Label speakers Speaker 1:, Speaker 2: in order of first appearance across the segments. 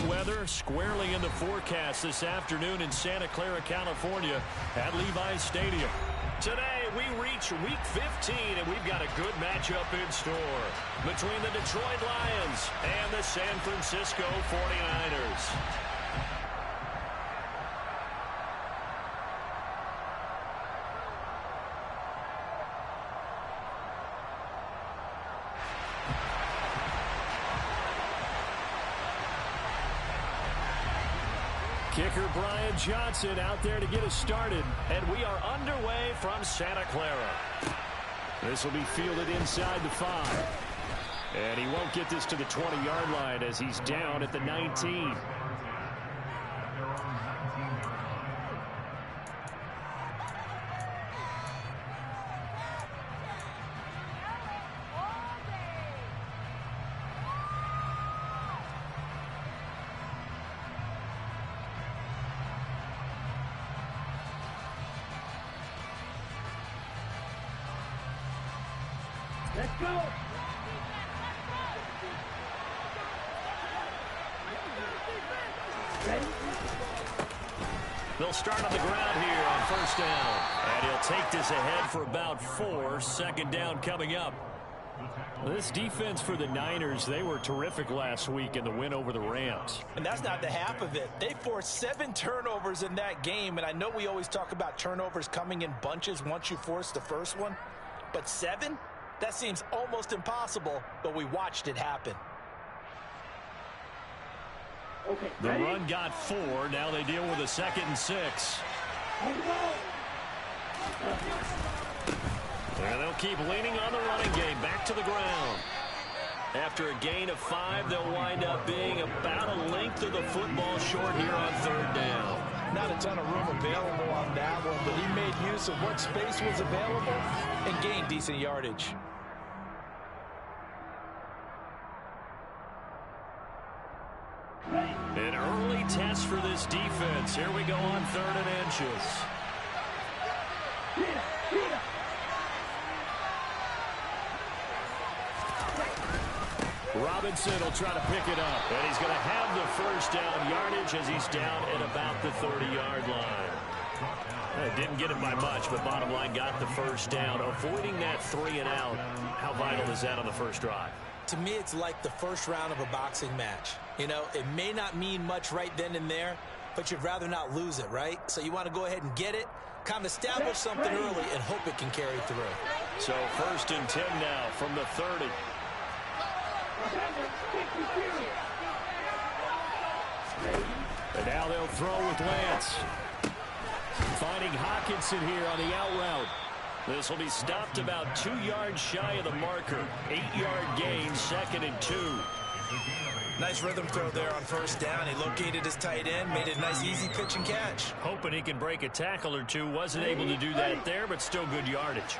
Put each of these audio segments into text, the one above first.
Speaker 1: weather squarely in the forecast this afternoon in Santa Clara, California at Levi's Stadium. Today, we reach Week 15, and we've got a good matchup in store between the Detroit Lions and the San Francisco 49ers. Kicker Brian Johnson out there to get us started, and we are underway from Santa Clara. This will be fielded inside the 5. And he won't get this to the 20-yard line as he's down at the 19.
Speaker 2: Let's go!
Speaker 1: They'll start on the ground here on first down. And he'll take this ahead for about 4. Second down coming up. This defense for the Niners, they were terrific last week in the win over the Rams.
Speaker 3: And that's not the half of it. They forced 7 turnovers in that game, and I know we always talk about turnovers coming in bunches once you force the first one, but 7? That seems almost impossible, but we watched it happen.
Speaker 2: Okay,
Speaker 1: the run got 4. Now they deal with a 2nd and 6. And they'll keep leaning on the running game. Back to the ground. After a gain of 5, they'll wind up being about a length of the football short here on 3rd down.
Speaker 3: Not a ton of room available on that one, but he made use of what space was available and gained decent yardage.
Speaker 1: An early test for this defense. Here we go on 3rd and inches. Robinson will try to pick it up, and he's going to have the first down yardage as he's down at about the 30-yard line. Didn't get it by much, but bottom line got the first down. Avoiding that 3 and out, how vital is that on the first drive?
Speaker 3: To me, it's like the first round of a boxing match. You know, it may not mean much right then and there, but you'd rather not lose it, right? So you want to go ahead and get it, kind of establish something early, and hope it can carry through.
Speaker 1: So 1st and 10 now from the 30. And now they'll throw with Lance. Finding Hockenson here on the out route. This will be stopped about 2 yards shy of the marker. 8-yard gain, 2nd and 2.
Speaker 3: Nice rhythm throw there on first down. He located his tight end, made it a nice easy pitch and catch.
Speaker 1: Hoping he can break a tackle or two. Wasn't able to do that there, but still good yardage.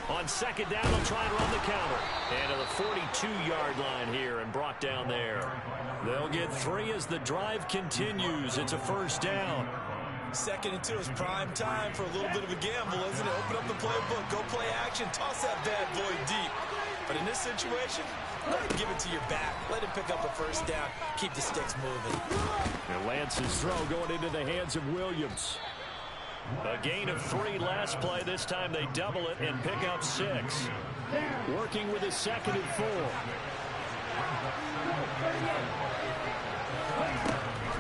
Speaker 1: On 2nd down, they'll try and run the counter. And to the 42-yard line here and brought down there. They'll get 3 as the drive continues. It's a first down.
Speaker 3: 2nd and 2 is prime time for a little bit of a gamble, isn't it? Open up the playbook, go play action, toss that bad boy deep. But in this situation, go ahead and give it to your back. Let him pick up a first down. Keep the sticks moving.
Speaker 1: And Lance's throw going into the hands of Williams. A gain of 3 last play. This time they double it and pick up 6. Working with a 2nd and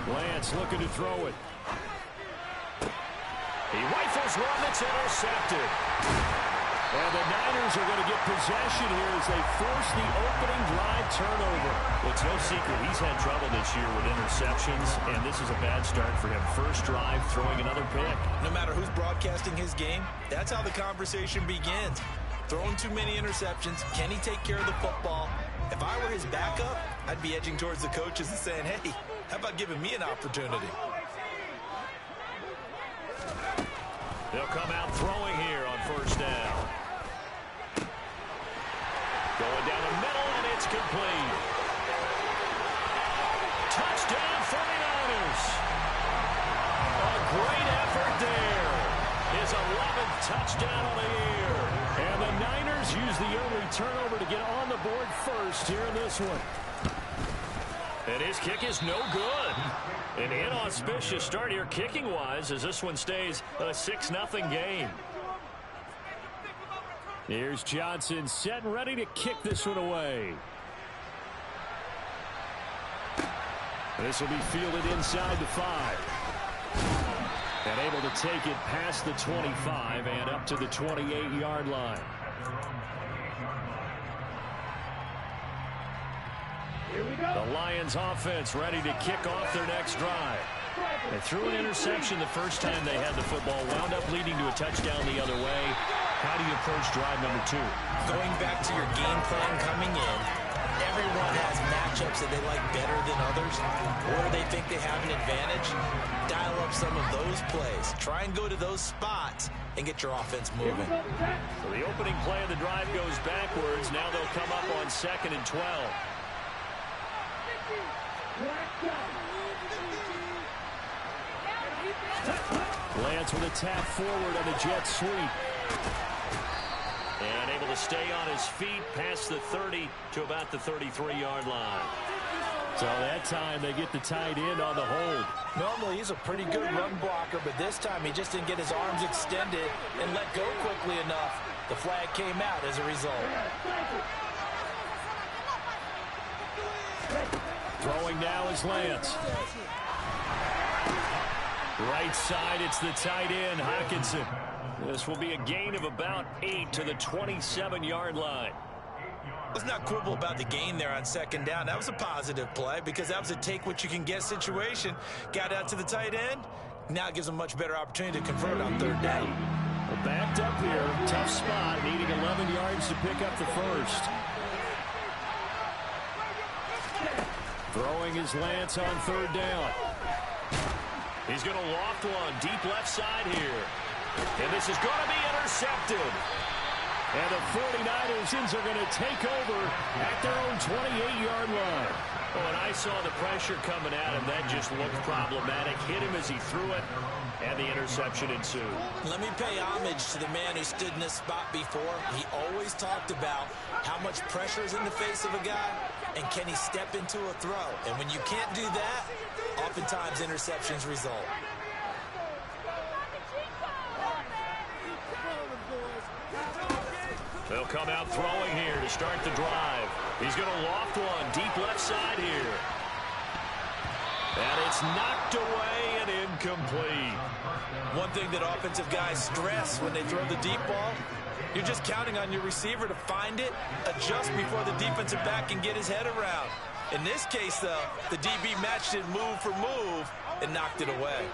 Speaker 1: 4. Lance looking to throw it. He rifles one that's intercepted. And the Niners are going to get possession here as they force the opening drive turnover. Well, it's no secret he's had trouble this year with interceptions, and this is a bad start for him. First drive, throwing another pick.
Speaker 3: No matter who's broadcasting his game, that's how the conversation begins. Throwing too many interceptions, can he take care of the football? If I were his backup, I'd be edging towards the coaches and saying, hey, how about giving me an opportunity?
Speaker 1: They'll come out throwing here on first down. Going down the middle, and it's complete. Touchdown 49ers. A great effort there. his 11th touchdown of the year. And the Niners use the early turnover to get on the board first here in this one. And his kick is no good. An inauspicious start here kicking-wise as this one stays a 6-0 game. Here's Johnson set and ready to kick this one away. This will be fielded inside the 5. And able to take it past the 25 and up to the 28-yard line. The Lions offense ready to kick off their next drive. They threw an interception the first time they had the football, wound up leading to a touchdown the other way. How do you approach drive number 2?
Speaker 3: Going back to your game plan coming in, everyone has matchups that they like better than others. Where they think they have an advantage, dial up some of those plays. Try and go to those spots and get your offense moving.
Speaker 1: So the opening play of the drive goes backwards. Now they'll come up on 2nd and 12. Lance with a tap forward on the jet sweep. And able to stay on his feet past the 30 to about the 33-yard line. So that time they get the tight end on the hold.
Speaker 3: Normally he's a pretty good run blocker, but this time he just didn't get his arms extended and let go quickly enough. The flag came out as a result.
Speaker 1: Throwing now is Lance. Right side, it's the tight end, Hockenson. This will be a gain of about 8 to the 27-yard line.
Speaker 3: Let's not quibble about the gain there on 2nd down. That was a positive play because that was a take-what-you-can-get situation. Got out to the tight end. Now it gives them a much better opportunity to convert on 3rd down.
Speaker 1: Well, backed up here, tough spot, needing 11 yards to pick up the first. Throwing his Lance on 3rd down. He's going to loft one deep left side here. And this is going to be intercepted. And the 49ers are going to take over at their own 28-yard line. Oh, and I saw the pressure coming at him. That just looked problematic. Hit him as he threw it, and the interception ensued.
Speaker 3: Let me pay homage to the man who stood in this spot before. He always talked about how much pressure is in the face of a guy, and can he step into a throw. And when you can't do that, oftentimes interceptions result.
Speaker 1: They'll come out throwing here to start the drive. He's going to loft one deep left side here. And it's knocked away and incomplete.
Speaker 3: One thing that offensive guys stress when they throw the deep ball, you're just counting on your receiver to find it, adjust before the defensive back can get his head around. In this case, though, the DB matched it move for move and knocked it away.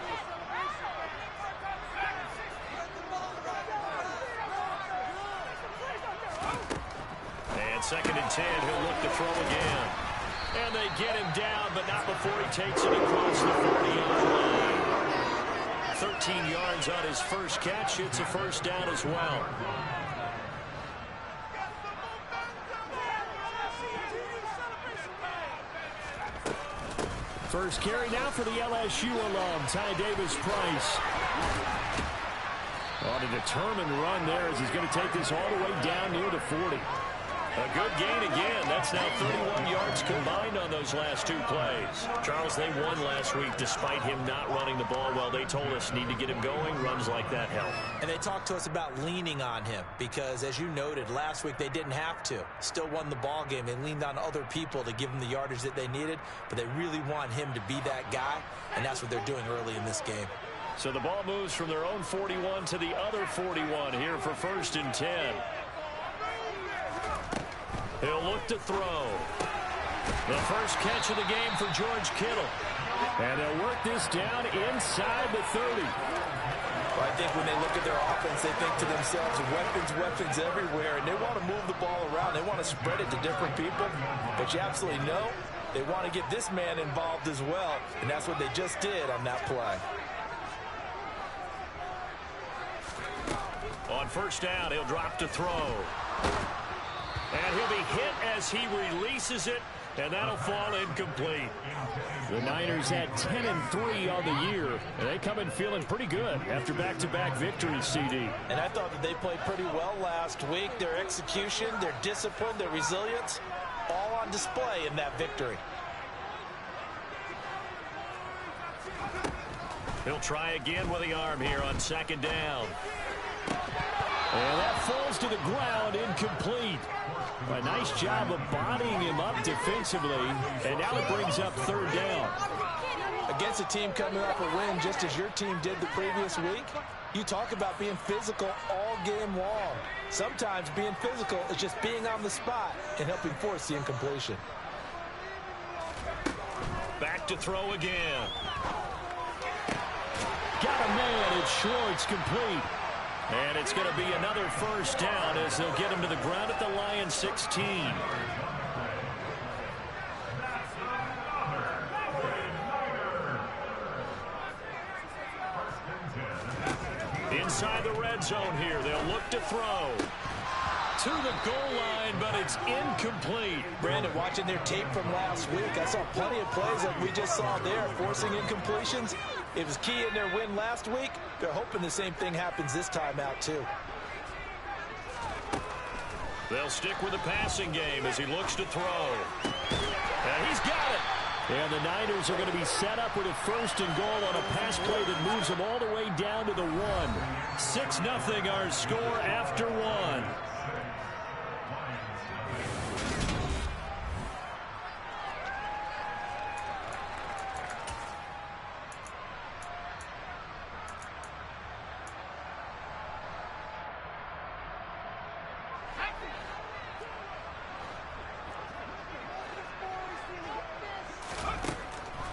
Speaker 1: And 2nd and 10, he'll look to throw again. And they get him down, but not before he takes it across the 40-yard line. 13 yards on his first catch. It's a first down as well. First carry now for the LSU alum, Ty Davis-Price. On a determined run there as he's going to take this all the way down near the 40. A good gain again. That's now 31 yards combined on those last 2 plays. Charles, they won last week despite him not running the ball well. They told us need to get him going. Runs like that help.
Speaker 3: And they talked to us about leaning on him because, as you noted, last week they didn't have to. Still won the ball game. They leaned on other people to give them the yardage that they needed, but they really want him to be that guy, and that's what they're doing early in this game.
Speaker 1: So the ball moves from their own 41 to the other 41 here for 1st and 10. He'll look to throw. The first catch of the game for George Kittle. And they'll work this down inside the 30.
Speaker 3: Well, I think when they look at their offense, they think to themselves, weapons everywhere, and they want to move the ball around. They want to spread it to different people. But you absolutely know they want to get this man involved as well, and that's what they just did on that play.
Speaker 1: On 1st down, he'll drop to throw. And he'll be hit as he releases it And that'll fall incomplete.
Speaker 2: The Niners had 10-3 on the year, and they come in feeling pretty good after back-to-back victories, CD.
Speaker 3: And I thought that they played pretty well last week. Their execution, their discipline, their resilience, all on display in that victory.
Speaker 1: He'll try again with the arm here on second down.
Speaker 2: And that falls to the ground, incomplete. A nice job of bodying him up defensively, and now it brings up third down.
Speaker 3: Against a team coming off a win just as your team did the previous week, you talk about being physical all game long. Sometimes being physical is just being on the spot and helping force the incompletion.
Speaker 1: Back to throw again.
Speaker 2: Got a man, it's Schwartz, complete.
Speaker 1: And it's going to be another first down as they'll get him to the ground at the Lions 16. Inside the red zone here, they'll look to throw. To the goal line, but it's incomplete.
Speaker 3: Brandon, watching their tape from last week, I saw plenty of plays that we just saw there, forcing incompletions. It was key in their win last week. They're hoping the same thing happens this time out, too.
Speaker 1: They'll stick with the passing game as he looks to throw. And he's got it.
Speaker 2: And the Niners are going to be set up with a first and goal on a pass play that moves them all the way down to the 1.
Speaker 1: 6-0 our score after 1.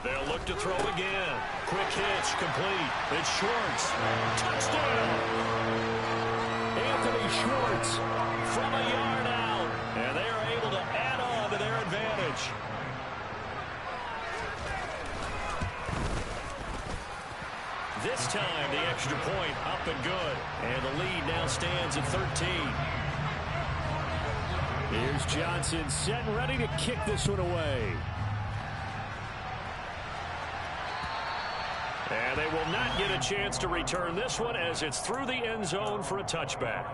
Speaker 1: They'll look to throw again. Quick hitch, complete. It's Schwartz. Touchdown!
Speaker 2: Anthony Schwartz
Speaker 1: From a yard out. And they are able to add on to their advantage. This time, the extra point up and good. And the lead now stands at 13.
Speaker 2: Here's Johnson set and ready to kick this one away.
Speaker 1: And they will not get a chance to return this one as it's through the end zone for a touchback.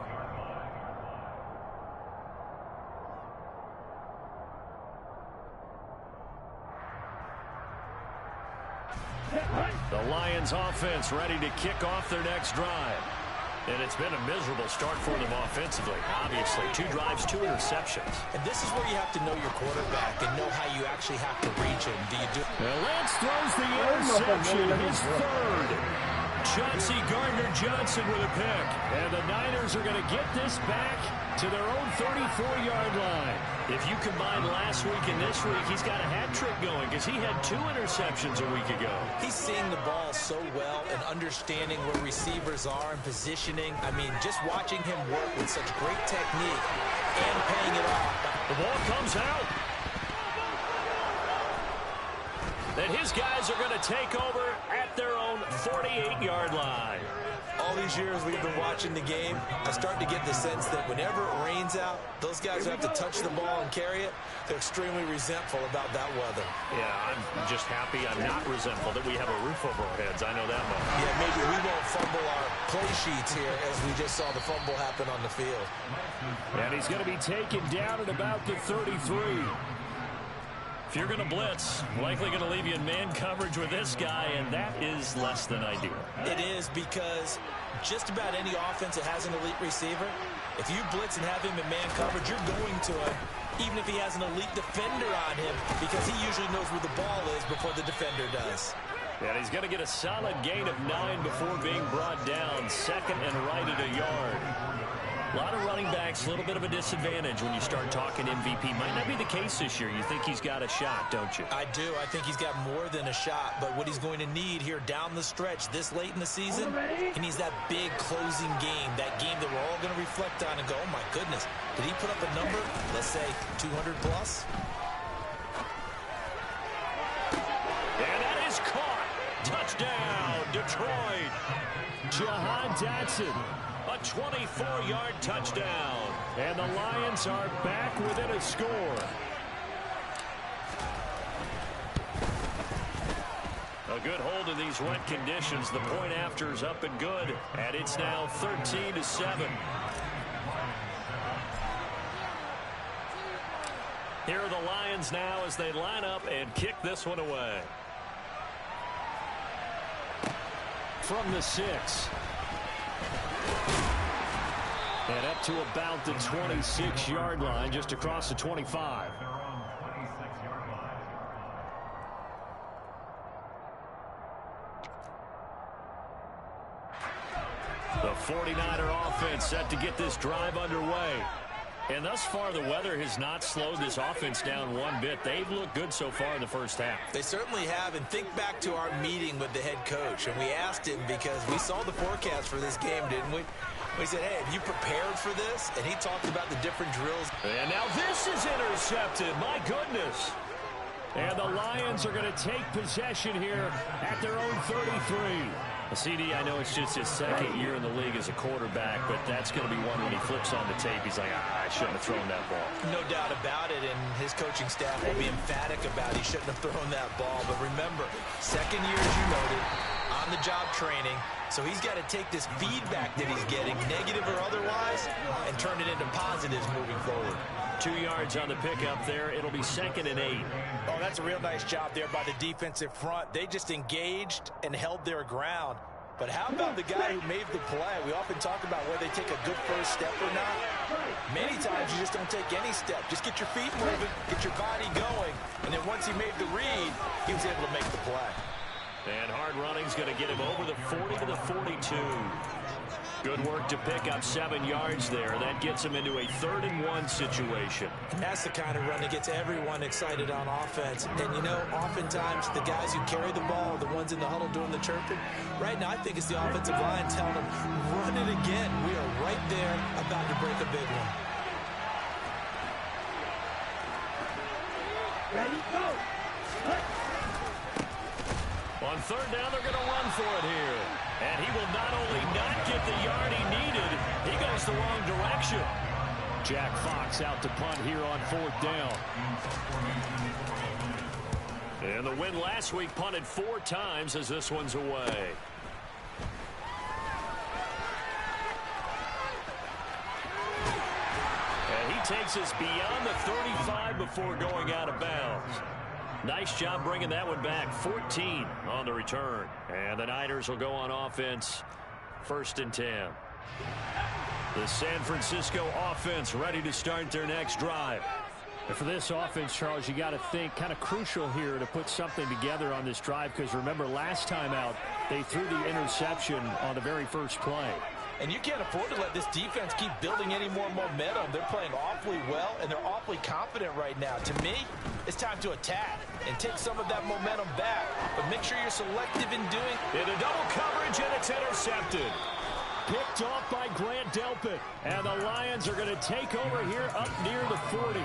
Speaker 1: The Lions offense ready to kick off their next drive. And it's been a miserable start for them offensively. Obviously, 2 drives, 2 interceptions.
Speaker 3: And this is where you have to know your quarterback and know how you actually have to reach him. Do you do?
Speaker 2: Well, Lance throws the interception, his third.
Speaker 1: Chauncey Gardner-Johnson with a pick.
Speaker 2: And the Niners are going to get this back to their own 34-yard line.
Speaker 1: If you combine last week and this week, he's got a hat trick going because he had 2 interceptions a week ago.
Speaker 3: He's seeing the ball so well and understanding where receivers are and positioning. I mean, just watching him work with such great technique and paying it off.
Speaker 1: The ball comes out. Then his guys are going to take over at their own 48-yard line.
Speaker 3: All these years we've been watching the game, I start to get the sense that whenever it rains out, those guys who have to touch the ball and carry it, they're extremely resentful about that weather.
Speaker 1: Yeah, I'm just happy I'm not resentful that we have a roof over our heads. I know that much.
Speaker 3: Yeah, maybe we won't fumble our play sheets here as we just saw the fumble happen on the field.
Speaker 2: And he's going to be taken down at about the 33.
Speaker 1: If you're going to blitz, likely going to leave you in man coverage with this guy, and that is less than ideal.
Speaker 3: It is because just about any offense that has an elite receiver, if you blitz and have him in man coverage, you're going to him, even if he has an elite defender on him, because he usually knows where the ball is before the defender does.
Speaker 1: And he's going to get a solid gain of 9 before being brought down, second and right at a yard. A lot of running backs, a little bit of a disadvantage when you start talking MVP. Might not be the case this year. You think he's got a shot, don't you?
Speaker 3: I do. I think he's got more than a shot. But what he's going to need here down the stretch this late in the season, he needs that big closing game, that game that we're all going to reflect on and go, oh, my goodness, did he put up a number, let's say, 200 plus?
Speaker 1: And that is caught. Touchdown, Detroit.
Speaker 2: Jahan Dotson.
Speaker 1: A 24-yard touchdown.
Speaker 2: And the Lions are back within a score.
Speaker 1: good hold in these wet conditions. The point after is up and good, and it's now 13-7. Here are the Lions now as they line up and kick this one away.
Speaker 2: From the 6. And up to about the 26-yard line, just across the 25.
Speaker 1: The 49er offense set to get this drive underway. And thus far, the weather has not slowed this offense down one bit. They've looked good so far in the first half.
Speaker 3: They certainly have. And think back to our meeting with the head coach. And we asked him because we saw the forecast for this game, didn't we? We said, hey, have you prepared for this? And he talked about the different drills.
Speaker 1: And now this is intercepted. My goodness.
Speaker 2: And the Lions are going to take possession here at their own 33.
Speaker 1: CD, I know it's just his second year in the league as a quarterback, but that's going to be one when he flips on the tape. He's like, I shouldn't have thrown that ball.
Speaker 3: No doubt about it, and his coaching staff will be emphatic about he shouldn't have thrown that ball. But remember, second year, as you noted, on-the-job training, so he's got to take this feedback that he's getting, negative or otherwise, and turn it into positives moving forward.
Speaker 1: 2 yards on the pickup there. It'll be 2nd and 8.
Speaker 3: Oh, that's a real nice job there by the defensive front. They just engaged and held their ground. But how about the guy who made the play? We often talk about whether they take a good first step or not. Many times you just don't take any step. Just get your feet moving, get your body going, and then once he made the read, he was able to make the play.
Speaker 1: And hard running's going to get him over the 40 to the 42. Good work to pick up 7 yards there. That gets him into a 3rd and 1 situation.
Speaker 3: And that's the kind of run that gets everyone excited on offense. And, you know, oftentimes the guys who carry the ball are the ones in the huddle doing the chirping. Right now, I think it's the offensive line telling them, run it again. We are right there about to break a big one.
Speaker 4: Ready, go!
Speaker 1: On 3rd down, they're going to run for it here. And he will not only not get the yard he needed, he goes the wrong direction.
Speaker 2: Jack Fox out to punt here on 4th down.
Speaker 1: And the win last week punted 4 times as this one's away. And he takes us beyond the 35 before going out of bounds. Nice job bringing that one back. 14 on the return. And the Niners will go on offense. 1st and 10. The San Francisco offense ready to start their next drive.
Speaker 2: And for this offense, Charles, you got to think kind of crucial here to put something together on this drive, because remember last time out they threw the interception on the very first play.
Speaker 3: And you can't afford to let this defense keep building any more momentum. They're playing awfully well, and they're awfully confident right now. To me, it's time to attack and take some of that momentum back. But make sure you're selective in doing it.
Speaker 1: In a double coverage, and it's intercepted.
Speaker 2: Picked off by Grant Delpit. And the Lions are going to take over here up near the 40.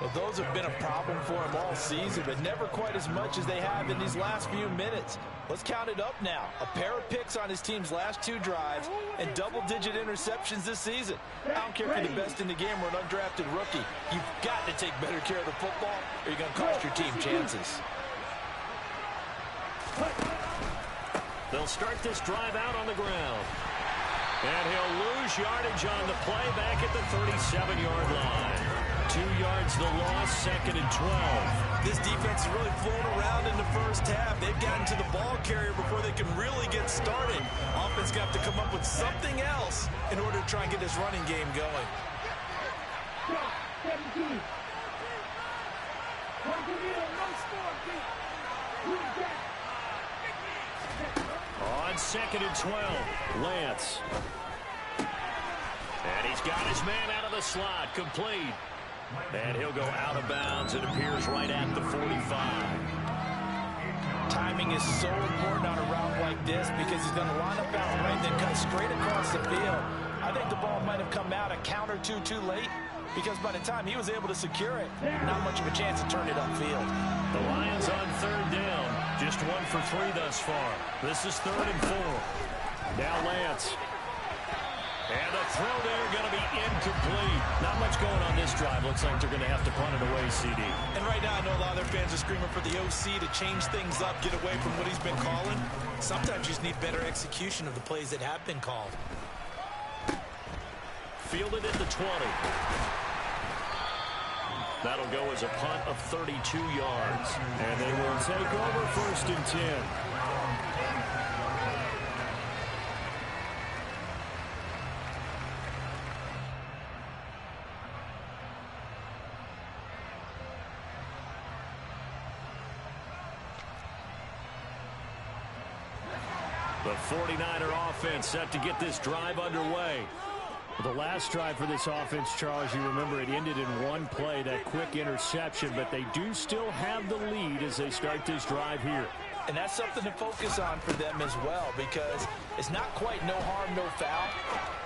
Speaker 3: Well, those have been a problem for him all season, but never quite as much as they have in these last few minutes. Let's count it up now. A pair of picks on his team's last 2 drives and double-digit interceptions this season. I don't care if you're the best in the game or an undrafted rookie. You've got to take better care of the football or you're going to cost your team chances.
Speaker 1: They'll start this drive out on the ground. And he'll lose yardage on the play back at the 37-yard line. 2 yards the loss, 2nd and 12.
Speaker 3: This defense is really flown around in the first half. They've gotten to the ball carrier before they can really get started. Offense got to come up with something else in order to try and get this running game going.
Speaker 1: On 2nd and 12, Lance. And he's got his man out of the slot, complete. And he'll go out of bounds. It appears right at the 45.
Speaker 3: Timing is so important on a route like this because he's going to line up out right, then cut straight across the field. I think the ball might have come out a count or two too late because by the time he was able to secure it, not much of a chance to turn it upfield.
Speaker 1: The Lions on 3rd down. Just 1 for 3 thus far. This is 3rd and 4.
Speaker 2: Now Lance.
Speaker 1: And the throw there going to be incomplete. Not much going on this drive. Looks like they're going to have to punt it away, CD.
Speaker 3: And right now, I know a lot of their fans are screaming for the OC to change things up, get away from what he's been calling. Sometimes you just need better execution of the plays that have been called.
Speaker 1: Fielded at the 20. That'll go as a punt of 32 yards.
Speaker 2: And they will take over 1st and 10.
Speaker 1: The 49er offense set to get this drive underway.
Speaker 2: The last drive for this offense, Charles, you remember it ended in one play, that quick interception, but they do still have the lead as they start this drive here.
Speaker 3: And that's something to focus on for them as well, because it's not quite no harm, no foul.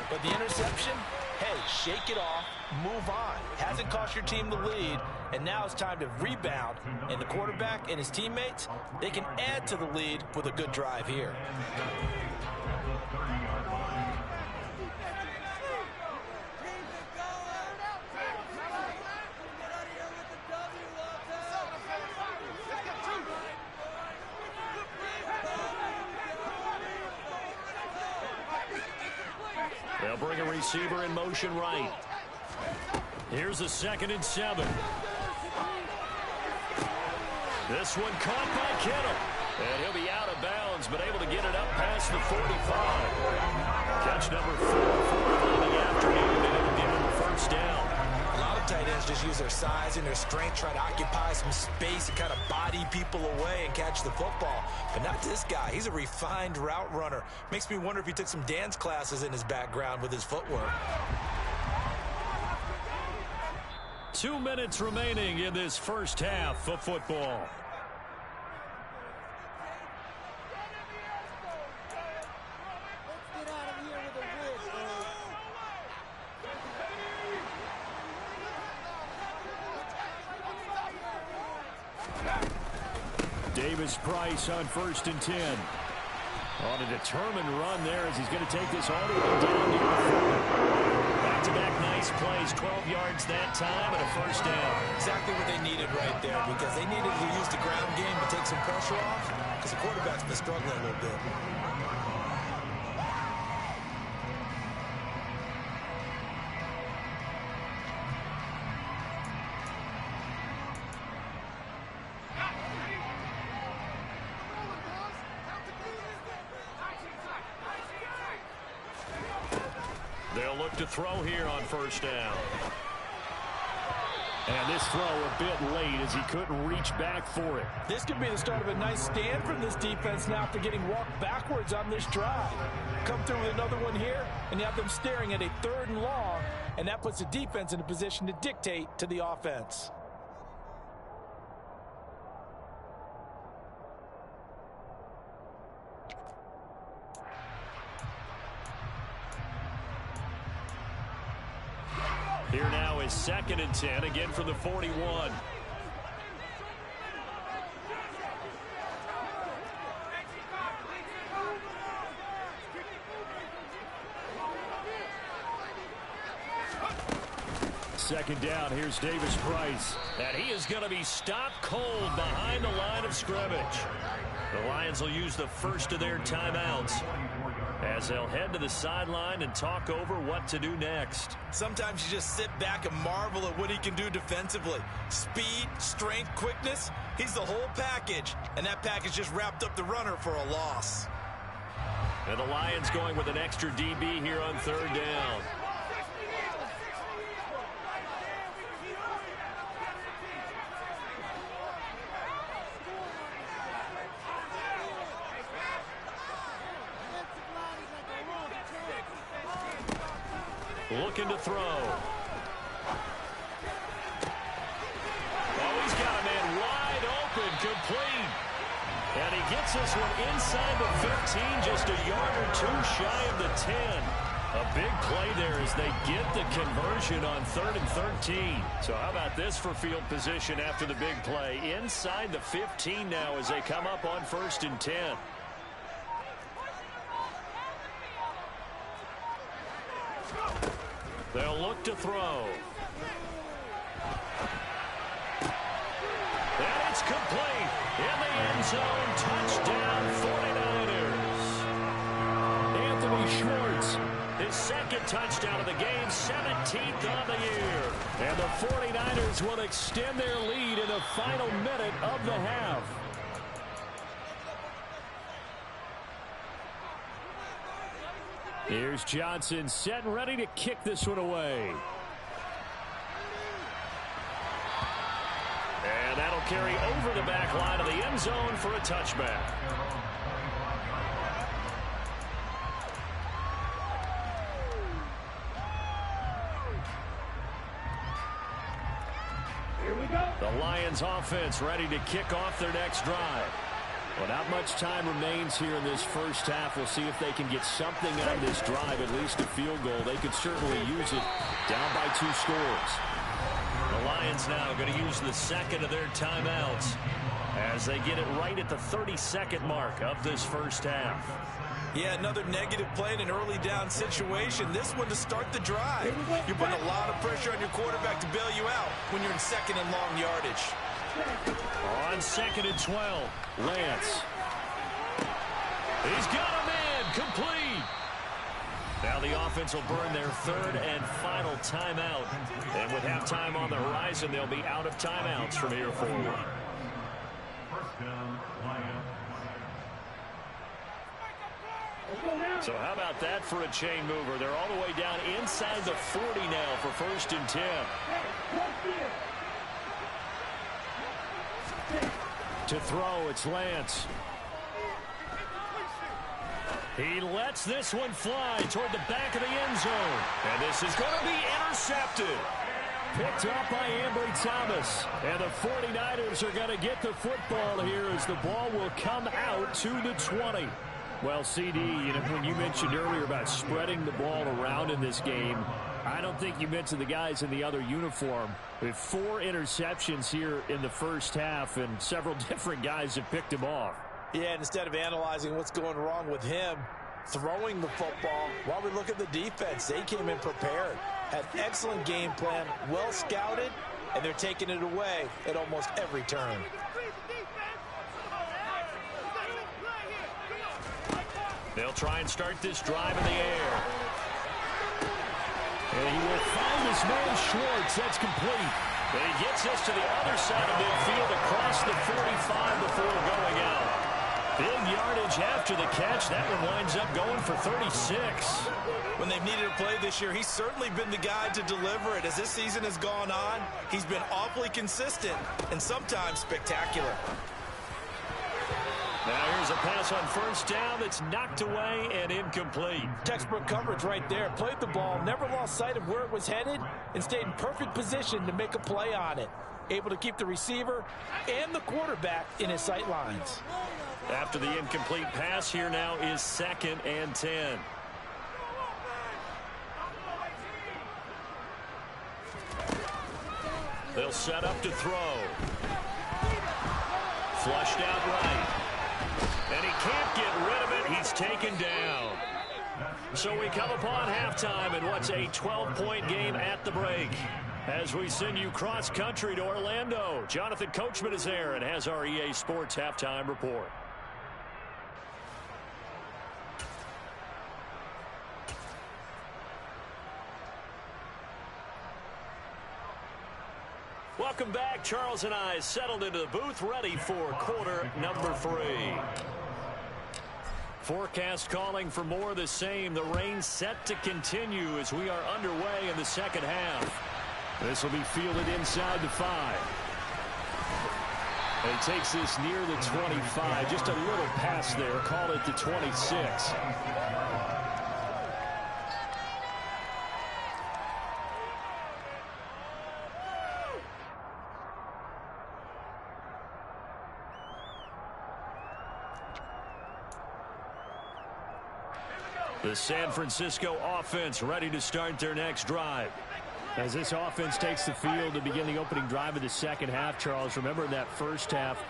Speaker 3: But the interception, hey, shake it off, move on. Hasn't cost your team the lead, and now it's time to rebound. And the quarterback and his teammates, they can add to the lead with a good drive here.
Speaker 1: They'll bring a receiver in motion right. Here's a 2nd and 7. This one caught by Kittle. And he'll be out of bounds, but able to get it up past the 45. Catch number 4 for the afternoon, and it'll give him a 1st down.
Speaker 3: A lot of tight ends just use their size and their strength, try to occupy some space and kind of body people away and catch the football. But not this guy. He's a refined route runner. Makes me wonder if he took some dance classes in his background with his footwork.
Speaker 1: 2 minutes remaining in this first half of football.
Speaker 2: Davis-Price on 1st and 10. On a determined run there as he's going to take this all the way down near the 40.
Speaker 1: Back-to-back nice plays, 12 yards that time and a 1st down.
Speaker 3: Exactly what they needed right there, because they needed to use the ground game to take some pressure off, because the quarterback's been struggling a little bit.
Speaker 1: They'll look to throw here on 1st down.
Speaker 2: And this throw a bit late as he couldn't reach back for it.
Speaker 3: This could be the start of a nice stand from this defense now after getting walked backwards on this drive. Come through with another one here, and you have them staring at a 3rd and long, and that puts the defense in a position to dictate to the offense.
Speaker 1: Here now is 2nd and 10, again from the 41.
Speaker 2: Second down, here's Davis-Price.
Speaker 1: And he is going to be stopped cold behind the line of scrimmage. The Lions will use the first of their timeouts as they'll head to the sideline and talk over what to do next.
Speaker 3: Sometimes you just sit back and marvel at what he can do defensively. Speed, strength, quickness, he's the whole package. And that package just wrapped up the runner for a loss.
Speaker 1: And the Lions going with an extra DB here on 3rd down. Looking to throw. Oh, he's got a man wide open, complete. And he gets this one inside the 15, just a yard or 2 shy of the 10. A big play there as they get the conversion on 3rd and 13. So how about this for field position after the big play? Inside the 15 now as they come up on 1st and 10. They'll look to throw. And it's complete. In the end zone, touchdown 49ers. Anthony Schwartz, his second touchdown of the game, 17th on the year. And the 49ers will extend their lead in the final minute of the half. Here's Johnson set and ready to kick this one away. And that'll carry over the back line of the end zone for a touchback.
Speaker 2: Here we go.
Speaker 1: The Lions offense ready to kick off their next drive. Well, not much time remains here in this first half. We'll see if they can get something on this drive, at least a field goal. They could certainly use it down by 2 scores. The Lions now going to use the second of their timeouts as they get it right at the 32nd mark of this first half. Yeah, another negative play in an early down situation. This one to start the drive. You're putting a lot of pressure on your quarterback to bail you out when you're in second and long yardage. On 2nd and 12, Lance. He's got him in, complete. Now the offense will burn their third and final timeout. And with halftime on the horizon, they'll be out of timeouts from here forward. So how about that for a chain mover? They're all the way down inside the 40 now for 1st and 10. To throw, it's Lance. He lets this one fly toward the back of the end zone. And this is going to be intercepted. Picked up by Ambry Thomas. And the 49ers are going to get the football here as the ball will come out to the 20. Well, CD, when you mentioned earlier about spreading the ball around in this game, I don't think you mentioned the guys in the other uniform. With 4 interceptions here in the first half, and several different guys have picked him off. Yeah, instead of analyzing what's going wrong with him, throwing the football, while we look at the defense, they came in prepared. Had an excellent game plan, well scouted, and they're taking it away at almost every turn. They'll try and start this drive in the air. And he will find his man Schwartz. That's complete. And he gets this to the other side of midfield across the 45 before going out. Big yardage after the catch. That one winds up going for 36. When they've needed a play this year, he's certainly been the guy to deliver it. As this season has gone on, he's been awfully consistent and sometimes spectacular. Now here's a pass on 1st down that's knocked away and incomplete. Textbook coverage right there. Played the ball, never lost sight of where it was headed, and stayed in perfect position to make a play on it. Able to keep the receiver and the quarterback in his sight lines. After the incomplete pass, here now is 2nd and 10. They'll set up to throw. Flushed out right. And he can't get rid of it. He's taken down. So we come upon halftime in what's a 12-point game at the break. As we send you cross-country to Orlando, Jonathan Coachman is there and has our EA Sports halftime report. Welcome back. Charles and I settled into the booth, ready for quarter number 3. Forecast calling for more of the same. The rain set to continue as we are underway in the second half. This will be fielded inside the 5. And he takes this near the 25. Just a little pass there. Call it the 26. The San Francisco offense ready to start their next drive. As this offense takes the field to begin the opening drive of the second half, Charles, remember in that first half,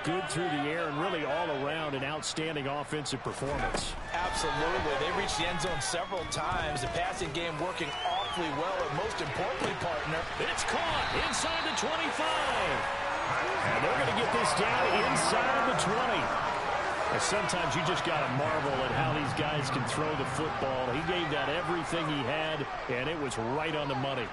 Speaker 1: good through the air and really all around an outstanding offensive performance. Absolutely. They reached the end zone several times. The passing game working off
Speaker 3: awfully well, and most importantly, partner,
Speaker 2: it's caught inside the 25. And they're going to get this down inside the 20. Sometimes you just got to marvel at how these guys can throw the football. He gave that everything he had, and it was right on the money.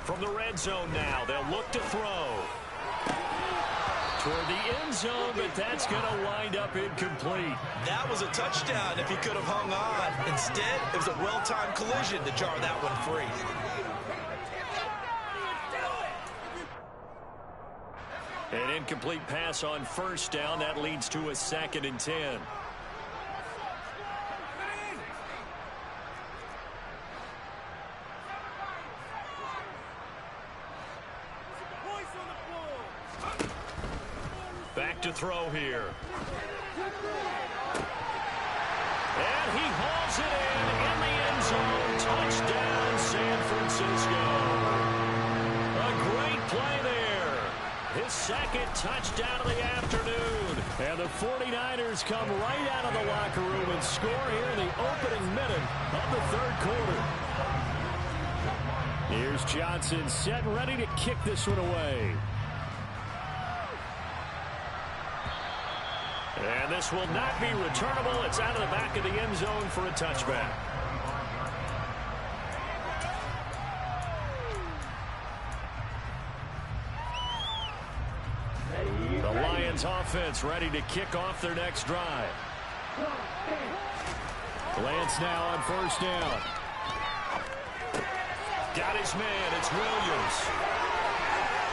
Speaker 1: From the red zone now, they'll look to throw. Toward the end zone, but that's going to wind up incomplete.
Speaker 3: That was a touchdown if he could have hung on. Instead, it was a well-timed collision to jar that one free.
Speaker 1: An incomplete pass on first down. That leads to a 2nd and 10. Back to throw here. And he hauls it in the end zone. Touchdown, San Francisco. A great play there. His 2nd touchdown of the afternoon. And the 49ers come right out of the locker room and score here in the opening minute of the 3rd quarter.
Speaker 2: Here's Johnson set and ready to kick this one away.
Speaker 1: And this will not be returnable. It's out of the back of the end zone for a touchback. The Lions offense ready to kick off their next drive.
Speaker 2: Lance now on first down.
Speaker 1: Got his man. It's Williams.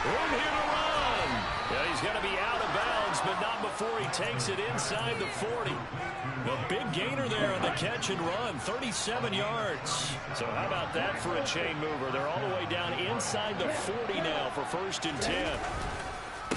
Speaker 1: Room here to run. Yeah, he's going to be out of bounds, but not before he takes it inside the 40. A big gainer there on the catch and run, 37 yards. So how about that for a chain mover? They're all the way down inside the 40 now for 1st and 10.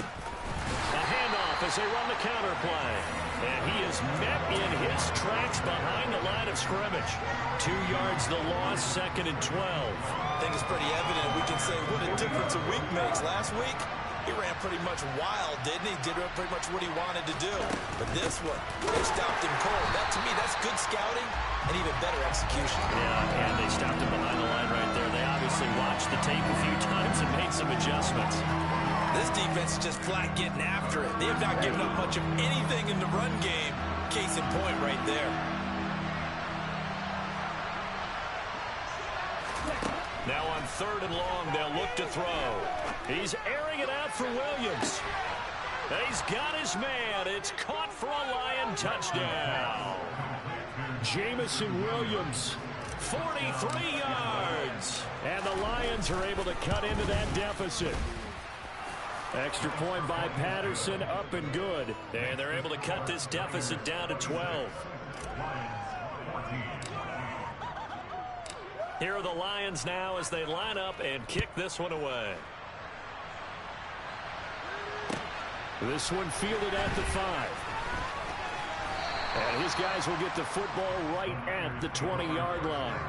Speaker 1: A handoff as they run the counter play. And he is met in his tracks behind the line of scrimmage. 2 yards the loss, 2nd and 12.
Speaker 3: I think it's pretty evident. We can say what a difference a week makes. Last week, he ran pretty much wild, didn't he? Did pretty much what he wanted to do. But this one, they stopped him cold. That, to me, that's good scouting and even better execution.
Speaker 1: Yeah, and they stopped him behind the line right there. They obviously watched the tape a few times and made some adjustments.
Speaker 3: This defense is just flat getting after it. They have not given up much of anything in the run game. Case in point right there.
Speaker 1: Now on 3rd and long, they'll look to throw. He's airing it out for Williams. He's got his man. It's caught for a Lion touchdown.
Speaker 2: Jamison Williams.
Speaker 1: 43 yards.
Speaker 2: And the Lions are able to cut into that deficit. Extra point by Patterson, up and good.
Speaker 1: And they're able to cut this deficit down to 12. Here are the Lions now as they line up and kick this one away.
Speaker 2: This one fielded at the 5. And his guys will get the football right at the 20-yard line.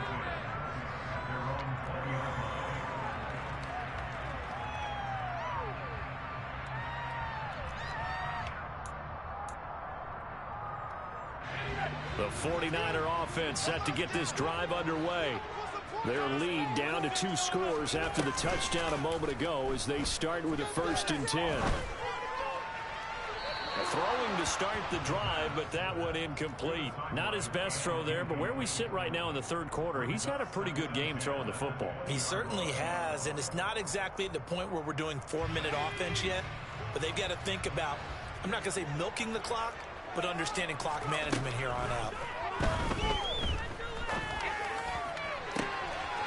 Speaker 1: The 49er offense set to get this drive underway.
Speaker 2: Their lead down to 2 scores after the touchdown a moment ago as they start with a 1st and 10.
Speaker 1: Throwing to start the drive, but that one incomplete. Not his best throw there, but where we sit right now in the 3rd quarter, he's had a pretty good game throwing the football.
Speaker 3: He certainly has, and it's not exactly at the point where we're doing 4-minute offense yet, but they've got to think about, I'm not going to say milking the clock, but understanding clock management here on out.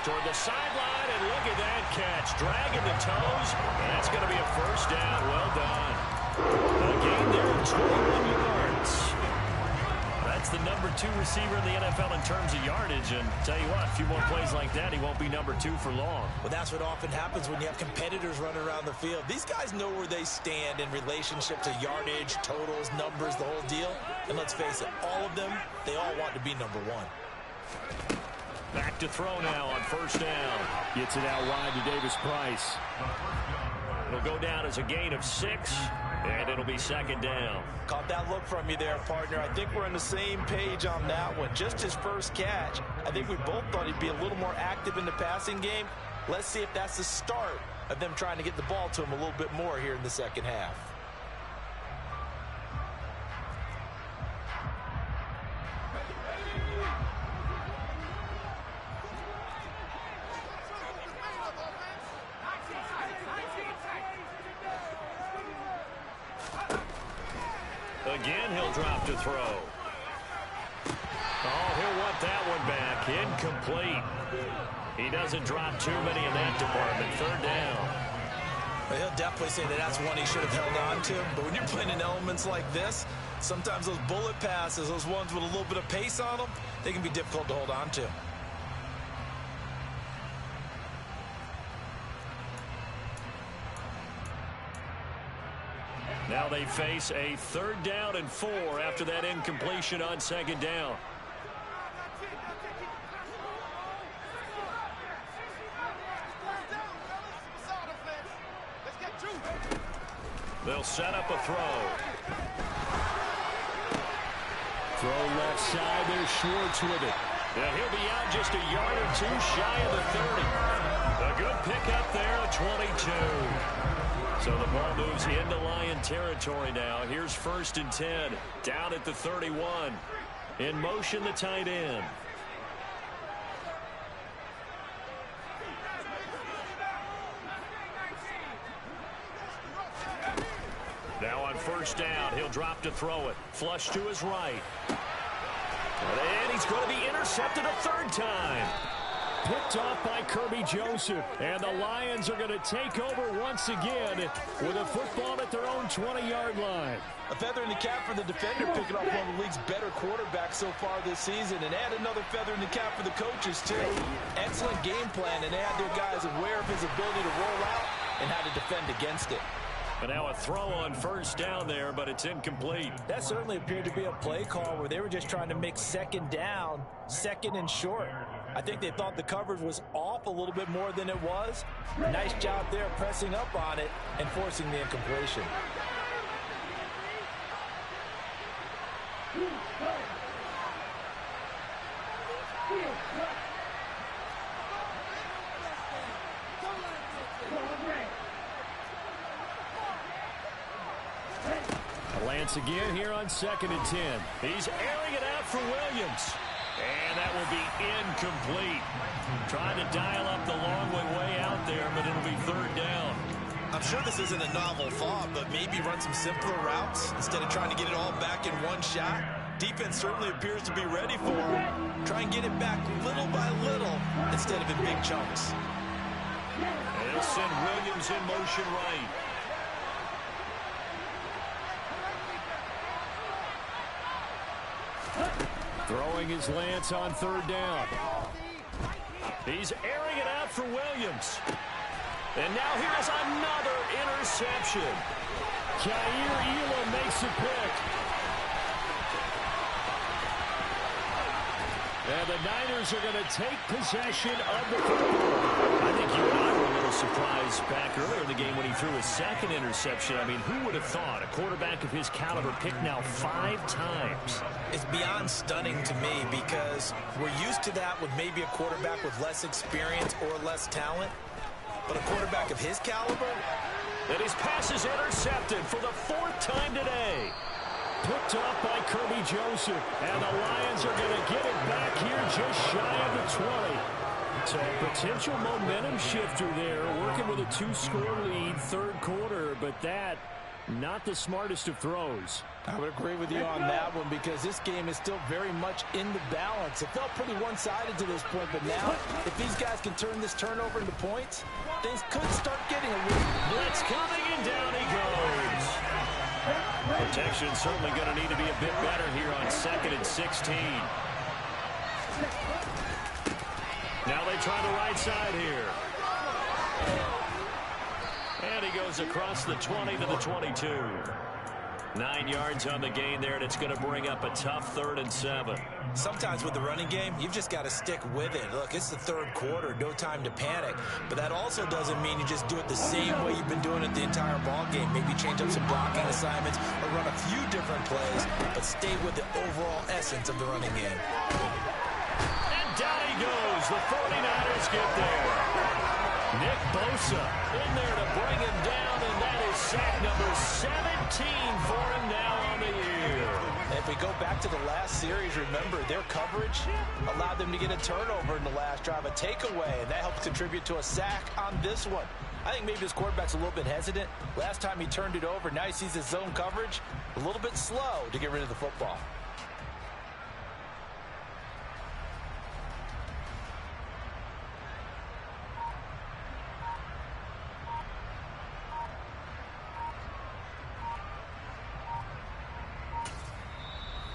Speaker 1: Toward the sideline, and look at that catch. Dragging the toes, and that's going to be a 1st down. Well done. A gain there of 21 yards. That's the number 2 receiver in the NFL in terms of yardage, and tell you what, a few more plays like that, he won't be number 2 for long.
Speaker 3: Well, that's what often happens when you have competitors running around the field. These guys know where they stand in relationship to yardage, totals, numbers, the whole deal. And let's face it, all of them, they all want to be number 1.
Speaker 1: Back to throw now on 1st down.
Speaker 2: Gets it out wide to Davis Price.
Speaker 1: It'll go down as a gain of 6, and it'll be second down.
Speaker 3: Caught that look from you there, partner. I think we're on the same page on that one. Just his first catch, I think we both thought he'd be a little more active in the passing game. Let's see if that's the start of them trying to get the ball to him a little bit more here in the second half.
Speaker 1: Again, he'll drop to throw. Oh, he'll want that one back. Incomplete. He doesn't drop too many in that department. Third down.
Speaker 3: Well, he'll definitely say that that's one he should have held on to. But when you're playing in elements like this, sometimes those bullet passes, those ones with a little bit of pace on them, they can be difficult to hold on to.
Speaker 1: Now they face a 3rd down and 4 after that incompletion on 2nd down. They'll set up a throw.
Speaker 2: Throw left side. There's Schwartz with it.
Speaker 1: And he'll be out just a yard or 2 shy of the 30. A good pickup there at 22. So the ball moves into Lion territory now. Here's 1st and 10. Down at the 31. In motion, the tight end. Now on 1st down, he'll drop to throw it. Flush to his right. And he's going to be intercepted a 3rd time.
Speaker 2: Picked off by Kirby Joseph. And the Lions are going to take over once again with a football at their own 20-yard line.
Speaker 3: A feather in the cap for the defender, picking off one of the league's better quarterbacks so far this season. And add another feather in the cap for the coaches, too. Excellent game plan, and they had their guys aware of his ability to roll out and how to defend against it.
Speaker 1: And now a throw on 1st down there, but it's incomplete.
Speaker 3: That certainly appeared to be a play call where they were just trying to make 2nd down, 2nd and short. I think they thought the coverage was off a little bit more than it was. Nice job there pressing up on it and forcing the incompletion.
Speaker 2: Lance again here on 2nd and 10.
Speaker 1: He's airing it out for Williams. And that will be incomplete. Trying to dial up the long way out there, but it'll be 3rd down.
Speaker 3: I'm sure this isn't a novel thought, but maybe run some simpler routes instead of trying to get it all back in one shot. Defense certainly appears to be ready for him. Try and get it back little by little instead of in big chunks.
Speaker 1: And he'll send Williams in motion right.
Speaker 2: Throwing his Lance on 3rd down.
Speaker 1: He's airing it out for Williams. And now here's another interception.
Speaker 2: Kaiir Elam makes a pick. And the Niners are going to take possession of the football.
Speaker 1: I think you and I were a little surprised back earlier in the game when he threw his 2nd interception. I mean, who would have thought a quarterback of his caliber picked now 5 times?
Speaker 3: It's beyond stunning to me because we're used to that with maybe a quarterback with less experience or less talent. But a quarterback of his caliber?
Speaker 1: And his pass is intercepted for the 4th time today.
Speaker 2: Picked off by Kirby Joseph. And the Lions are going to get it back here just shy of the 20. So a potential momentum shifter there, working with a 2-score lead, 3rd quarter, but that not the smartest of throws.
Speaker 3: I would agree with you on that one because this game is still very much in the balance. It felt pretty one-sided to this point, but now if these guys can turn this turnover into points, things could start getting a little...
Speaker 1: Blitz coming, and down he goes. Protection certainly going to need to be a bit better here on 2nd and 16. Now they try the right side here. And he goes across the 20 to the 22. 9 yards on the gain there, and it's going to bring up a tough 3rd and 7.
Speaker 3: Sometimes with the running game, you've just got to stick with it. Look, it's the 3rd quarter, no time to panic. But that also doesn't mean you just do it the same way you've been doing it the entire ball game. Maybe change up some blocking assignments or run a few different plays, but stay with the overall essence of the running game.
Speaker 1: And down he goes. The 49ers get there. Nick Bosa in there to bring him down, and that is sack number 17 for him now on the year.
Speaker 3: If we go back to the last series, remember, their coverage allowed them to get a turnover in the last drive, a takeaway, and that helped contribute to a sack on this one. I think maybe his quarterback's a little bit hesitant. Last time he turned it over, now he sees his zone coverage a little bit slow to get rid of the football.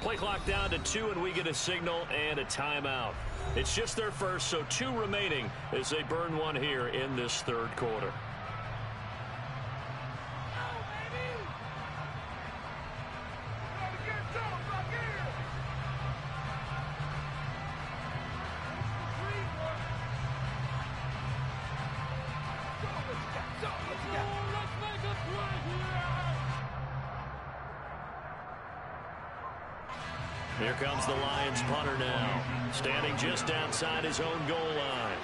Speaker 1: Play clock down to 2, and we get a signal and a timeout. It's just their first, so 2 remaining as they burn one here in this 3rd quarter. Here comes the Lions punter now, standing just outside his own goal line.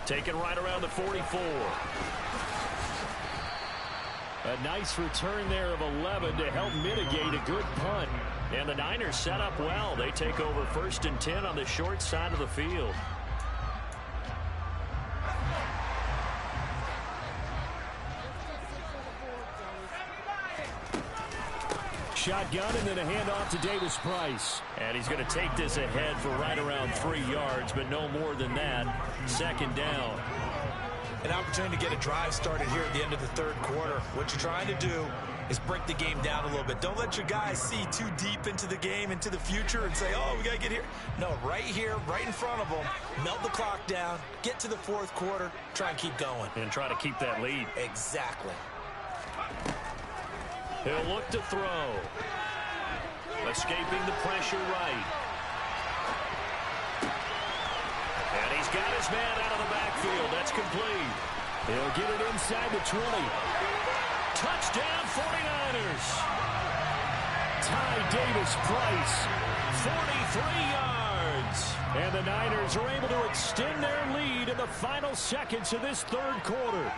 Speaker 1: Taken right around the 44. A nice return there of 11 to help mitigate a good punt. And the Niners set up well. They take over 1st and 10 on the short side of the field. Shotgun and then a handoff to Davis Price. And he's going to take this ahead for right around 3 yards, but no more than that. 2nd down.
Speaker 3: An opportunity to get a drive started here at the end of the 3rd quarter. What you're trying to do is break the game down a little bit. Don't let your guys see too deep into the game, into the future, and say, oh, we got to get here. No, right here, right in front of them, melt the clock down, get to the 4th quarter, try and keep going.
Speaker 1: And try to keep that lead.
Speaker 3: Exactly.
Speaker 1: He'll look to throw. Escaping the pressure right. And he's got his man out of the backfield. That's complete.
Speaker 2: He'll get it inside the 20.
Speaker 1: Touchdown 49ers.
Speaker 2: Ty Davis Price.
Speaker 1: 43 yards.
Speaker 2: And the Niners are able to extend their lead in the final seconds of this 3rd quarter.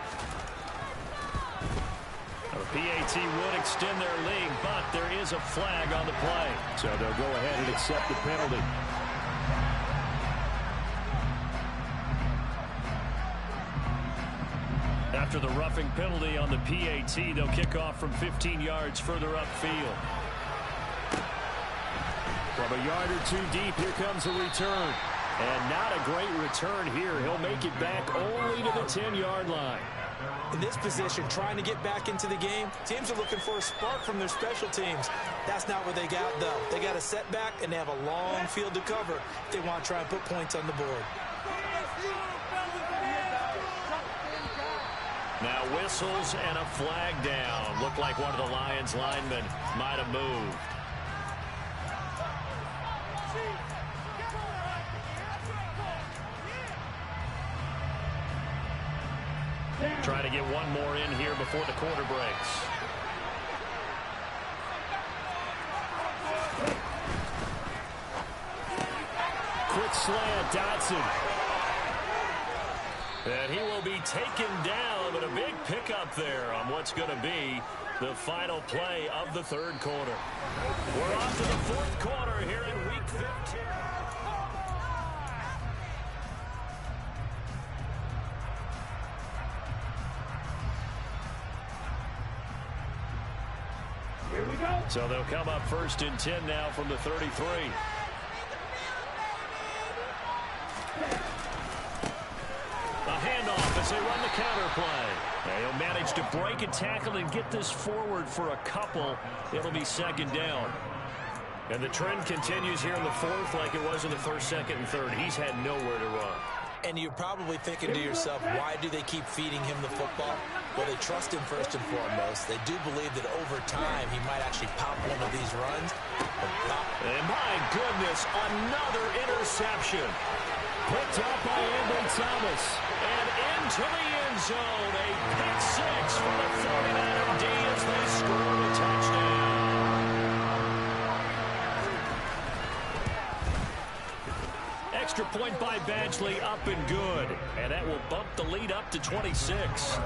Speaker 1: The PAT would extend their lead, but there is a flag on the play.
Speaker 2: So they'll go ahead and accept the penalty.
Speaker 1: After the roughing penalty on the PAT, they'll kick off from 15 yards further upfield.
Speaker 2: From a yard or 2 deep, here comes a return. And not a great return here. He'll make it back only to the 10-yard line.
Speaker 3: In this position, trying to get back into the game, teams are looking for a spark from their special teams. That's not what they got, though. They got a setback, and they have a long field to cover if they want to try and put points on the board.
Speaker 1: Now whistles and a flag down. Looked like one of the Lions linemen might have moved. Trying to get one more in here before the quarter breaks.
Speaker 2: Quick slant, Dotson.
Speaker 1: And he will be taken down, but a big pickup there on what's going to be the final play of the 3rd quarter. We're off to the 4th quarter here in Week 15.
Speaker 2: Here we go.
Speaker 1: So they'll come up 1st and 10 now from the 33. A handoff as they run the counter play. And he'll manage to break a tackle and get this forward for a couple. It'll be second down. And the trend continues here in the fourth like it was in the first, second, and third. He's had nowhere to run.
Speaker 3: And you're probably thinking to yourself, why do they keep feeding him the football? Well, they trust him first and foremost. They do believe that over time he might actually pop one of these runs.
Speaker 1: And my goodness, another interception. Picked up by Ambry Thomas. And into the end zone. A pick six for the 49er D as they score a touchdown. Extra point by Badgley, up and good. And that will bump the lead up to 26.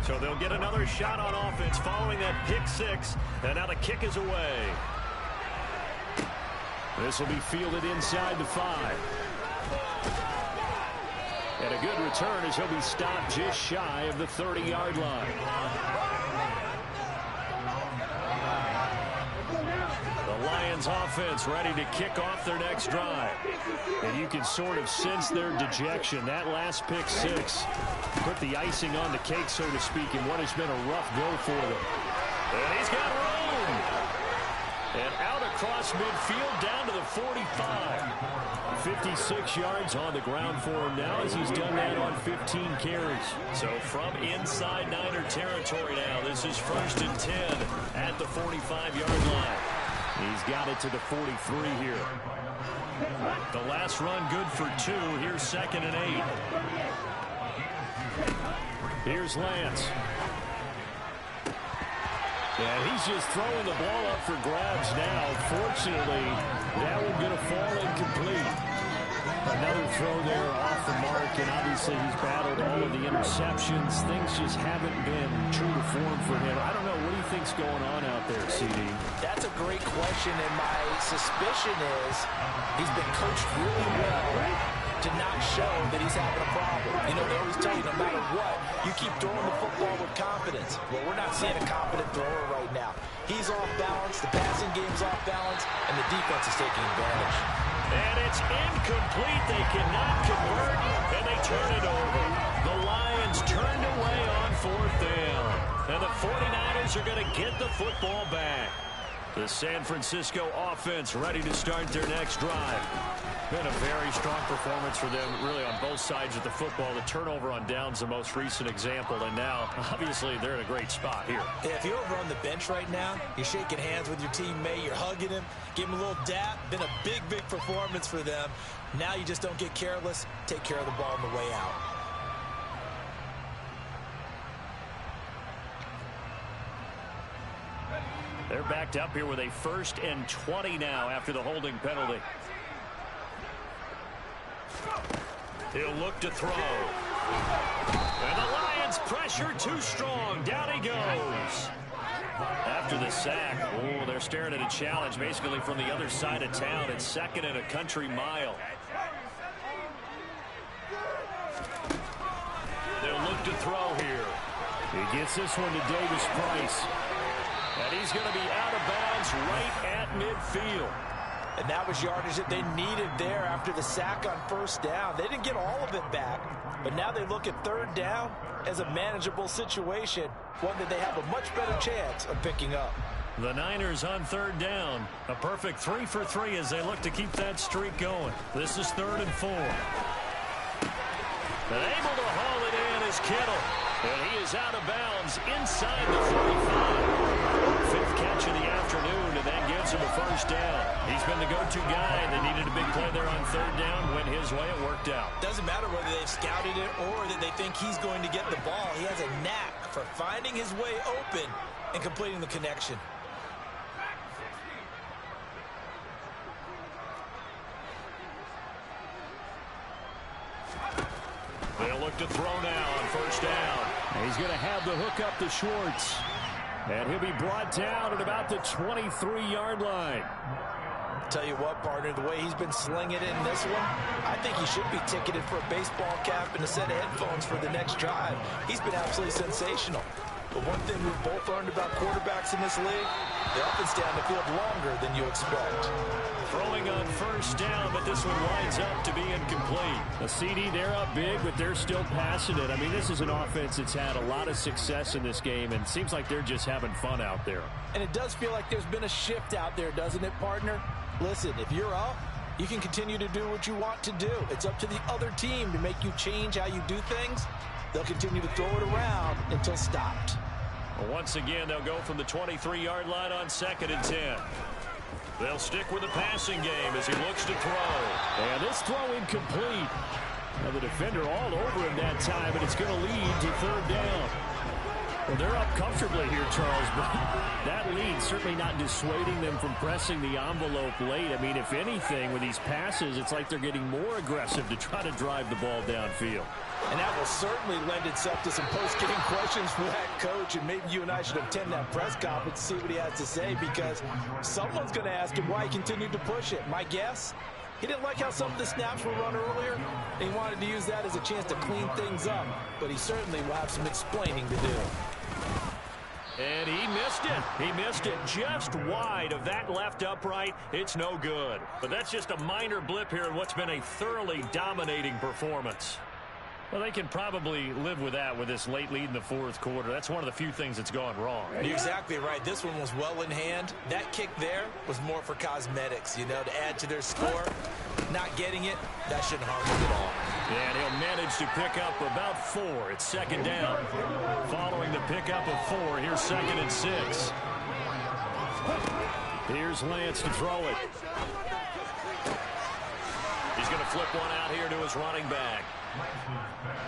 Speaker 1: So they'll get another shot on offense following that pick six. And now the kick is away. This will be fielded inside the 5. And a good return as he'll be stopped just shy of the 30-yard line. The Lions offense ready to kick off their next drive. And you can sort of sense their dejection. That last pick six put the icing on the cake, so to speak, in what has been a rough go for them. And he's got room. And out across midfield down to the 45. 56 yards on the ground for him now as he's done that on 15 carries. So from inside Niner territory now, this is 1st and 10 at the 45-yard line. He's got it to the 43 here. The last run good for 2. Here's 2nd and 8. Here's Lance. And he's just throwing the ball up for grabs now. Fortunately, that one going to fall incomplete. Another throw there off the mark, and obviously he's battled all of the interceptions. Things just haven't been true to form for him. I don't know. What do you think's going on out there, CD?
Speaker 3: That's a great question, and my suspicion is he's been coached really well to not show that he's having a problem. You know, they always tell you no matter what, you keep throwing the football with confidence. Well, we're not seeing a confident thrower right now. He's off balance, the passing game's off balance, and the defense is taking advantage.
Speaker 1: And it's incomplete. They cannot convert, and they turn it over. The Lions turned away on 4th down. And the 49ers are going to get the football back. The San Francisco offense ready to start their next drive. Been a very strong performance for them, really, on both sides of the football. The turnover on downs, the most recent example, and now, obviously, they're in a great spot here.
Speaker 3: Yeah, if you're over on the bench right now, you're shaking hands with your teammate, you're hugging him, give him a little dap. Been a big, big performance for them. Now you just don't get careless. Take care of the ball on the way out.
Speaker 1: They're backed up here with a 1st and 20 now after the holding penalty. He'll look to throw. And the Lions pressure too strong. Down he goes. After the sack, oh, they're staring at a challenge basically from the other side of town. It's 2nd and a country mile. They'll look to throw here. He gets this one to Davis Price. And he's going to be out of bounds right at midfield.
Speaker 3: And that was yardage that they needed there after the sack on 1st down. They didn't get all of it back, but now they look at 3rd down as a manageable situation, one that they have a much better chance of picking up.
Speaker 1: The Niners on 3rd down. A perfect 3 for 3 as they look to keep that streak going. This is 3rd and 4. And able to haul it in is Kittle. And he is out of bounds inside the 45. 5th catch of the afternoon, and that gives him a 1st down. He's been the go-to guy. They needed a big play there on 3rd down. Went his way. It worked out.
Speaker 3: Doesn't matter whether they've scouted it or that they think he's going to get the ball. He has a knack for finding his way open and completing the connection.
Speaker 1: They'll look to throw now on 1st down. And he's going to have the hook up to Schwartz. And he'll be brought down at about the 23-yard line.
Speaker 3: Tell you what, partner, the way he's been slinging it in this one, I think he should be ticketed for a baseball cap and a set of headphones for the next drive. He's been absolutely sensational. But one thing we've both learned about quarterbacks in this league, they often stay on the field longer than you expect.
Speaker 1: Throwing on first down, but this one winds up to be incomplete.
Speaker 2: The CD, they're up big, but they're still passing it. I mean, this is an offense that's had a lot of success in this game, and it seems like they're just having fun out there.
Speaker 3: And it does feel like there's been a shift out there, doesn't it, partner? Listen, if you're up, you can continue to do what you want to do. It's up to the other team to make you change how you do things. They'll continue to throw it around until stopped.
Speaker 1: Well, once again, they'll go from the 23-yard line on 2nd and 10. They'll stick with the passing game as he looks to throw.
Speaker 2: And this throw incomplete. Now the defender all over him that time, and it's going to lead to 3rd down. Well, they're up comfortably here, Charles, but that lead certainly not dissuading them from pressing the envelope late. I mean, if anything, with these passes, it's like they're getting more aggressive to try to drive the ball downfield.
Speaker 3: And that will certainly lend itself to some post-game questions for that coach, and maybe you and I should attend that press conference to see what he has to say, because someone's going to ask him why he continued to push it. My guess? He didn't like how some of the snaps were run earlier, and he wanted to use that as a chance to clean things up, but he certainly will have some explaining to do.
Speaker 1: And he missed it. He missed it just wide of that left upright. It's no good. But that's just a minor blip here in what's been a thoroughly dominating performance. Well, they can probably live with that with this late lead in the 4th quarter. That's one of the few things that's gone wrong.
Speaker 3: You're exactly right. This one was well in hand. That kick there was more for cosmetics, you know, to add to their score. Not getting it, that shouldn't harm them at all.
Speaker 1: And he'll manage to pick up about 4. It's 2nd down. Following the pickup of 4, here's 2nd and 6.
Speaker 2: Here's Lance to throw it.
Speaker 1: He's going to flip one out here to his running back.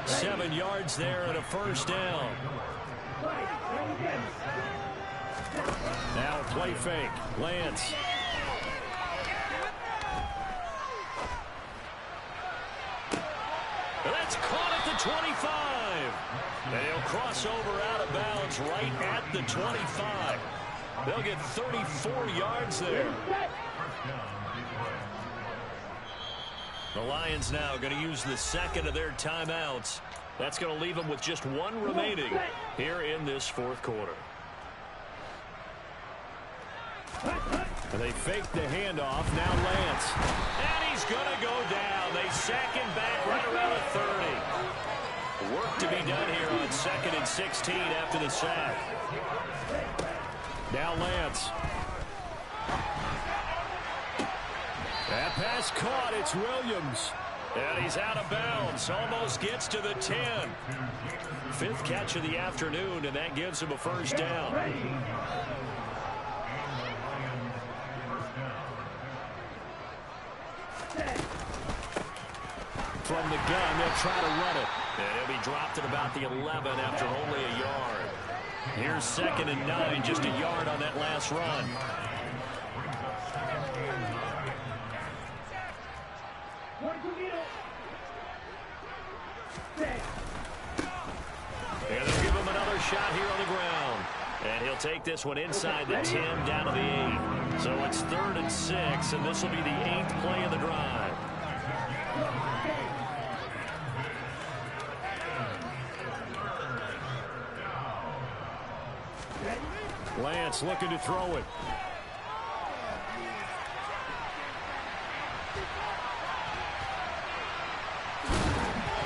Speaker 1: 7 yards there and a 1st down.
Speaker 2: Now play fake. Lance.
Speaker 1: That's caught at the 25. And he'll cross over out of bounds right at the 25. They'll get 34 yards there. The Lions now going to use the 2nd of their timeouts. That's going to leave them with just 1 remaining here in this 4th quarter.
Speaker 2: And they fake the handoff. Now Lance.
Speaker 1: And he's going to go down. They sack him back right around the 30. Work to be done here on 2nd and 16 after the sack.
Speaker 2: Now Lance. That pass caught. It's Williams.
Speaker 1: And he's out of bounds. Almost gets to the 10. 5th catch of the afternoon, and that gives him a 1st down.
Speaker 2: From the gun, they'll try to run it.
Speaker 1: And he'll be dropped at about the 11 after only a yard. Here's 2nd and 9, just a yard on that last run. And they'll give him another shot here on the ground. And he'll take this one inside the 10 down to the 8. So it's 3rd and 6, and this will be the 8th play of the drive.
Speaker 2: Lance looking to throw it.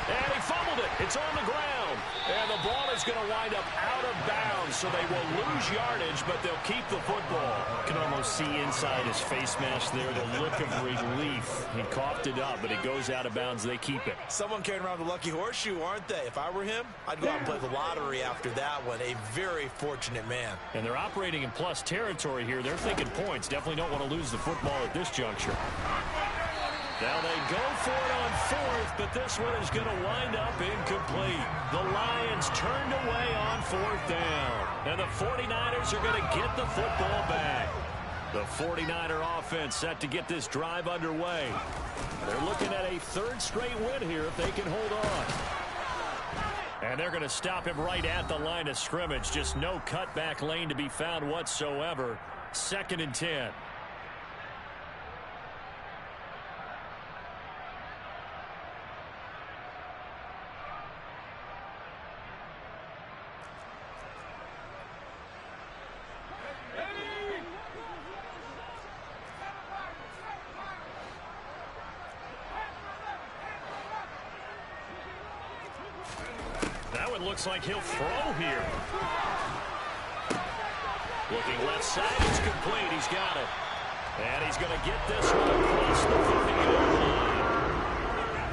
Speaker 1: And he fumbled it. It's on the ground. And the ball is going to wind up out of bounds, so they will lose yardage, but they'll keep the football.
Speaker 2: You can almost see inside his face mask there the look of relief. He coughed it up, but it goes out of bounds. They keep it.
Speaker 3: Someone carrying around the lucky horseshoe, aren't they? If I were him, I'd go out and play the lottery after that one. A very fortunate man.
Speaker 2: And they're operating in plus territory here. They're thinking points. Definitely don't want to lose the football at this juncture.
Speaker 1: Now they go for it on 4th, but this one is going to wind up incomplete. The Lions turned away on 4th down. And the 49ers are going to get the football back. The 49er offense set to get this drive underway. They're looking at a 3rd straight win here if they can hold on. And they're going to stop him right at the line of scrimmage. Just no cutback lane to be found whatsoever. 2nd and 10. Now it looks like he'll throw here. Looking left side, it's complete. He's got it. And he's going to get this one across the 50-yard line.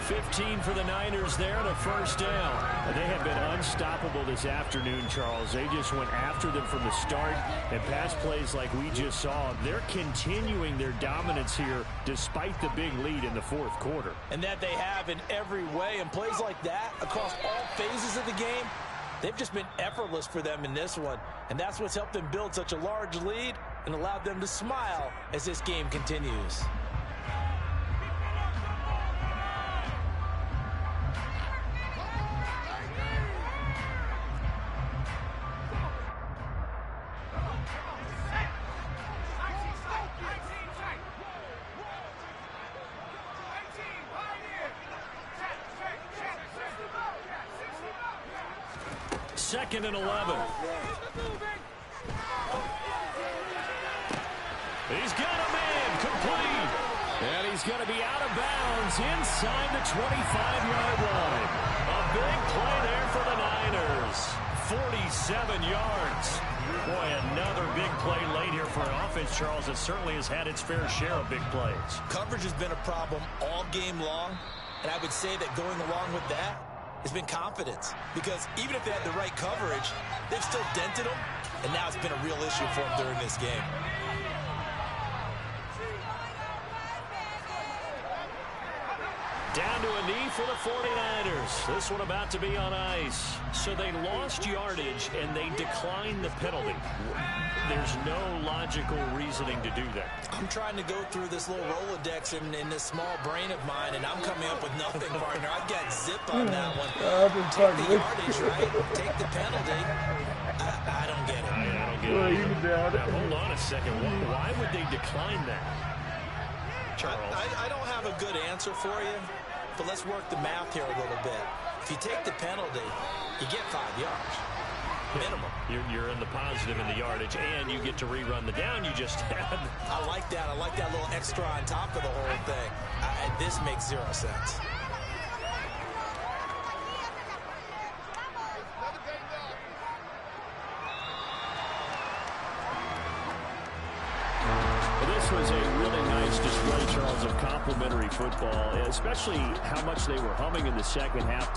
Speaker 1: 15 for the Niners there and a first down. They have been unstoppable this afternoon, Charles. They just went after them from the start, and pass plays like we just saw. They're continuing their dominance here despite the big lead in the fourth quarter.
Speaker 3: And that they have in every way. And plays like that across all phases of the game, they've just been effortless for them in this one. And that's what's helped them build such a large lead and allowed them to smile as this game continues.
Speaker 1: Second and 11. He's got a man complete. And he's going to be out of bounds inside the 25-yard line. A big play there for the Niners. 47 yards. Boy, another big play late here for an offense, Charles, that certainly has had its fair share of big plays.
Speaker 3: Coverage has been a problem all game long. And I would say that going along with that has been confidence, because even if they had the right coverage, they've still dented them, and now it's been a real issue for them during this game.
Speaker 1: Down to a knee for the 49ers. This one about to be on ice. So they lost yardage, and they declined the penalty. There's no logical reasoning to do that.
Speaker 3: I'm trying to go through this little Rolodex in this small brain of mine, and I'm coming up with nothing, partner. I've got zip on that one. Take the yardage, right? Take the penalty. I don't get it.
Speaker 1: I don't get it. Now, hold on a second. Why would they decline that? Charles.
Speaker 3: I don't have a good answer for you, but let's work the math here a little bit. If you take the penalty, you get 5 yards. Minimum.
Speaker 1: You're in the positive in the yardage, and you get to rerun the down you just had.
Speaker 3: I like that. I like that little extra on top of the whole thing. This makes 0 sense.
Speaker 1: This was a really nice display, Charles, of complimentary football, especially how much they were humming in the second half.